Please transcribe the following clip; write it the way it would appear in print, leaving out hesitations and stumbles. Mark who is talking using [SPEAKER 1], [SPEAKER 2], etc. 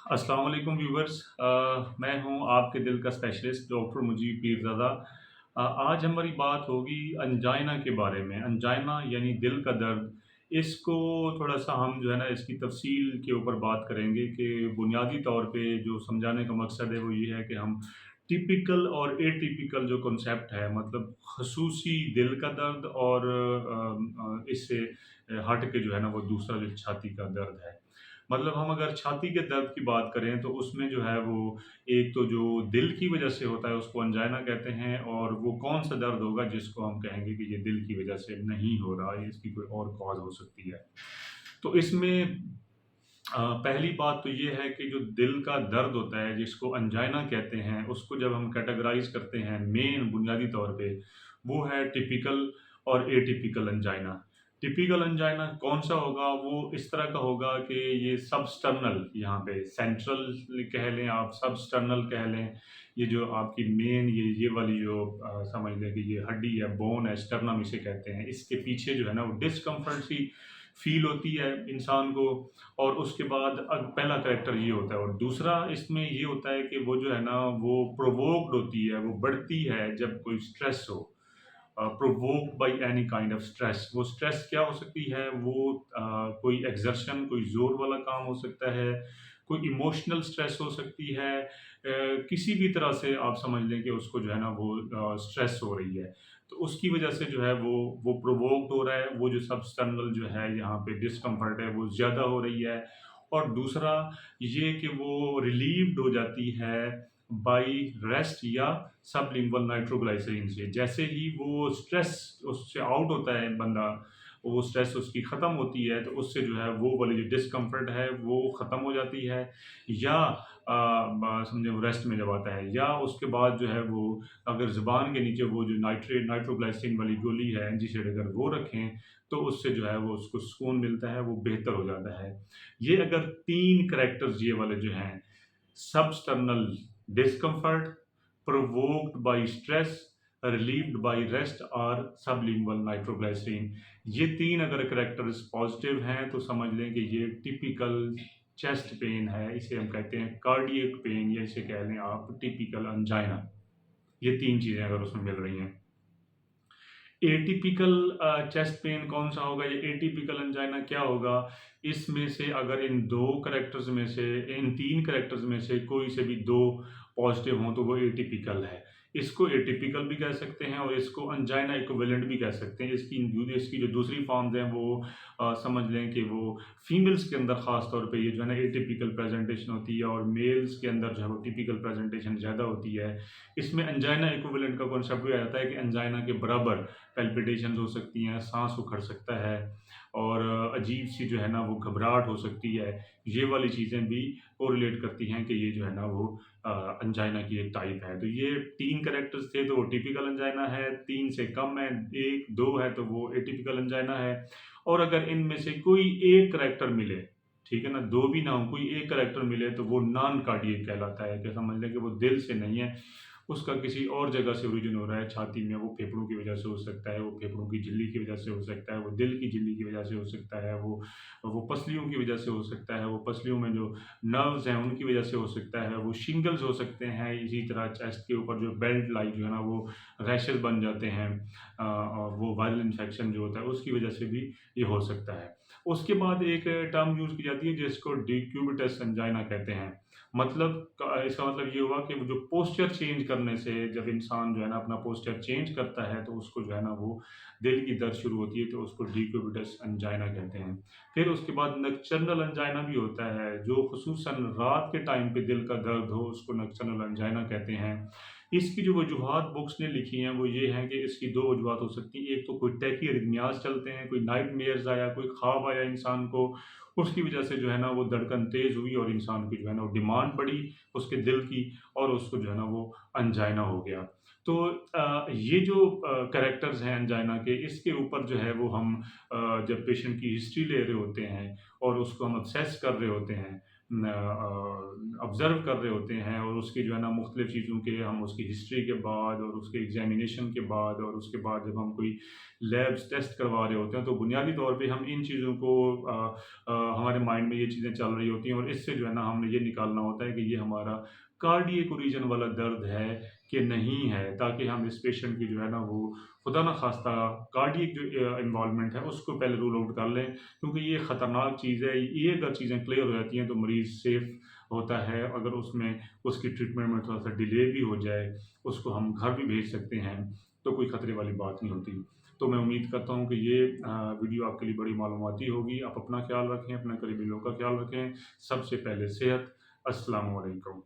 [SPEAKER 1] अस्सलाम वालेकुम व्यूवर्स। मैं हूं आपके दिल का स्पेशलिस्ट डॉक्टर मुजीब पीरज़ादा। आज हमारी बात होगी अंजाइना के बारे में। अंजाइना यानी दिल का दर्द। इसको थोड़ा-सा हम जो है ना इसकी तफ़सील के ऊपर बात करेंगे कि बुनियादी तौर पे जो समझाने का मकसद है वो ये है कि हम टिपिकल और एटिपिकल जो कॉन्सेप्ट है मतलब ख़ुसूसी दिल का दर्द और इससे हट के जो है ना वो दूसरा जो छाती का दर्द है। मतलब हम अगर छाती के दर्द की बात करें तो उसमें जो है वो एक तो जो दिल की वजह से होता है उसको अंजाइना कहते हैं और वो कौन-सा दर्द होगा जिसको हम कहेंगे कि ये दिल की वजह से नहीं हो रहा है, इसकी कोई और कॉज़ हो सकती है। तो इसमें पहली बात तो ये है कि जो दिल का दर्द होता है जिसको अंजाइना कहते हैं, उसको जब हम कैटेगराइज़ करते हैं मेन बुनियादी तौर पे, वो है टिपिकल और एटिपिकल अंजाइना। टिपिकल अंजाइना कौन-सा होगा? वो इस तरह का होगा कि ये सबस्टर्नल यहाँ पे सेंट्रल कह लें आप, सबस्टर्नल कह लें, ये जो आपकी मेन ये वाली जो समझ लें कि ये हड्डी है, बोन है, स्टर्नम इसे कहते हैं। इसके पीछे जो है ना वो डिस्कम्फर्ट सी फ़ील होती है इंसान को और उसके बाद पहला करैक्टर ये होता है और दूसरा इसमें ये होता है कि वो जो है ना वो प्रोवोक्ड होती है, वो बढ़ती है जब कोई स्ट्रेस हो। Provoked by any kind of stress. वो स्ट्रेस क्या हो सकती है? वो कोई एक्सर्शन, कोई ज़ोर वाला काम हो सकता है, कोई इमोशनल स्ट्रेस हो सकती है। किसी भी तरह से आप समझ लें कि उसको जो है ना वो स्ट्रेस हो रही है। तो उसकी वजह से जो है वो प्रोवोक्ड हो रहा है, वो जो सबस्टर्नल जो है यहाँ पे डिस्कम्फर्ट है वो ज़्यादा हो रही है। और दूसरा ये कि वो रिलीव्ड हो जाती है बाय रेस्ट या सबलिंगुअल नाइट्रोग्लिसरीन से। जैसे ही वो स्ट्रेस उससे आउट होता है बंदा, वो स्ट्रेस उसकी ख़त्म होती है, तो उससे जो है वो वाली जो डिस्कम्फ़र्ट है वो ख़त्म हो जाती है या ब समझे वो रेस्ट में जब आता है या उसके बाद जो है वो अगर ज़ुबान के नीचे वो जो नाइट्रोग्लिसरीन वाली गोली है एंटीसाइड अगर वो रखें, तो उससे जो है वो उसको सुकून मिलता है, वो बेहतर हो जाता है। ये अगर 3 कैरेक्टर्स ये वाले जो हैं substernal discomfort provoked by stress relieved by rest और sublingual nitroglycerin। ये 3 अगर कैरेक्टर्स पॉजिटिव हैं तो समझ लें कि ये टिपिकल चेस्ट पेन है, इसे हम कहते हैं कार्डियक पेन या इसे कह लें आप टिपिकल अंजाइना। ये 3 चीज़ें अगर उसमें मिल रही हैं। एटिपिकल चेस्ट पेन कौन-सा होगा या एटिपिकल अंजाइना क्या होगा? इसमें से अगर इन 2 कैरेक्टर्स में से इन 3 कैरेक्टर्स में से कोई से भी 2 पॉज़िटिव हों तो वो एटिपिकल है। इसको एटिपिकल भी कह सकते हैं और इसको अंजाइना इक्विवेलेंट भी कह सकते हैं। इसकी जो दूसरी फ़ॉर्म्स हैं वो समझ लें कि वो फीमेल्स के अंदर ख़ास तौर पे ये जो है ना एटिपिकल प्रेज़ेंटेशन होती है और मेल्स के अंदर जो है वो टिपिकल प्रेज़ेंटेशन ज़्यादा होती है। इसमें अंजाइना इक्विवेलेंट का कॉन्सेप्ट भी आ जाता है कि अंजाइना के बराबर पैल्पिटेशंस हो सकती हैं, साँस उखड़ सकता है और अजीब-सी जो है ना वो घबराहट हो सकती है। ये वाली चीज़ें भी कोरिलेट करती हैं कि ये जो है ना वो अंजाइना की एक टाइप है। तो ये 3 कैरेक्टर्स थे तो वो टिपिकल अंजाइना है, 3 से कम है, 1-2 है तो वो एटिपिकल अंजाइना है और अगर इनमें से कोई एक कैरेक्टर मिले, ठीक है ना? 2 भी ना हो, कोई एक कैरेक्टर मिले तो वो नॉन कार्डियक कहलाता है कि समझ लें कि वो दिल से नहीं है, उसका किसी और जगह से ओरिजिन हो रहा है, छाती में, वो फेफड़ों की वजह से हो सकता है, वो फेफड़ों की झिल्ली की वजह से हो सकता है, वो दिल की झिल्ली की वजह से हो सकता है, वो पसलियों की वजह से हो सकता है, वो पसलियों में जो नर्व्स हैं, उनकी वजह से हो सकता है, वो शिंगल्स हो सकते हैं, इसी तरह चेस्ट के ऊपर जो बेल्ट लाइक जो है ना, वो रैशेज़ बन जाते हैं और वो वायरल इन्फेक्शन जो होता है, उसकी वजह से भी ये हो सकता है। उसके बाद एक टर्म यूज़ की जाती है जिसको डिक्यूबिटस एंजाइना कहते हैं। मतलब इसका मतलब ये हुआ कि वो जो पोस्चर चेंज करने से जब इंसान जो है ना अपना पोस्चर चेंज करता है तो उसको जो है ना वो दिल की दर्द शुरू होती है तो उसको डिक्यूबिटस एंजाइना कहते हैं। फिर उसके बाद नक्टर्नल एंजाइना भी होता है जो ख़ुसूसन रात के टाइम पे दिल का दर्द हो उसको नक्टर्नल एंजाइना कहते हैं। इसकी जो वजूहात बुक्स ने लिखी हैं वो ये हैं कि इसकी 2 वजूहात हो सकती हैं। एक तो कोई टैकीआर्रिथमियाज़ चलते हैं, कोई नाइटमेयर्स आया, कोई ख्वाब आया इंसान को, उसकी वजह से जो है ना वो धड़कन तेज़ हुई और इंसान की जो है ना वो डिमांड बढ़ी उसके दिल की और उसको जो है ना वो अंजाइना हो गया। तो ये जो कैरेक्टर्स हैं अंजाइना के इसके ऊपर जो है वो हम जब पेशेंट की हिस्ट्री ले रहे होते हैं और उसको हम असेस कर रहे होते हैं, ऑब्ज़र्व कर रहे होते हैं और उसकी जो है ना मुख्तलिफ़ चीज़ों के हम उसकी हिस्ट्री के बाद और उसके एग्ज़ामिनेशन के बाद और उसके बाद जब हम कोई लैब्स टेस्ट करवा रहे होते हैं, तो बुनियादी तौर पे हम इन चीज़ों को हमारे माइंड में ये चीज़ें चल रही होती हैं और इससे जो है ना हमने ये निकालना होता है कि ये हमारा कार्डियक ओरिजिन वाला दर्द है कि नहीं है, ताकि हम इस पेशेंट की जो है ना वो खुदा ना ख़ास्ता कार्डियक जो इन्वॉल्वमेंट है उसको पहले रूल आउट कर लें, क्योंकि ये ख़तरनाक चीज़ है। ये अगर चीज़ें क्लियर हो जाती हैं तो मरीज़ सेफ़ होता है। अगर उसमें उसकी ट्रीटमेंट में थोड़ा-सा डिले भी हो जाए, उसको हम घर भी भेज सकते हैं, तो कोई ख़तरे वाली बात नहीं होती। तो मैं उम्मीद करता हूँ कि ये वीडियो आपके लिए बड़ी मालूमाती होगी। आप अपना ख़्याल रखें, अपने करीबी लोगों का ख़्याल रखें। सबसे पहले सेहत। अस्सलामु अलैकुम।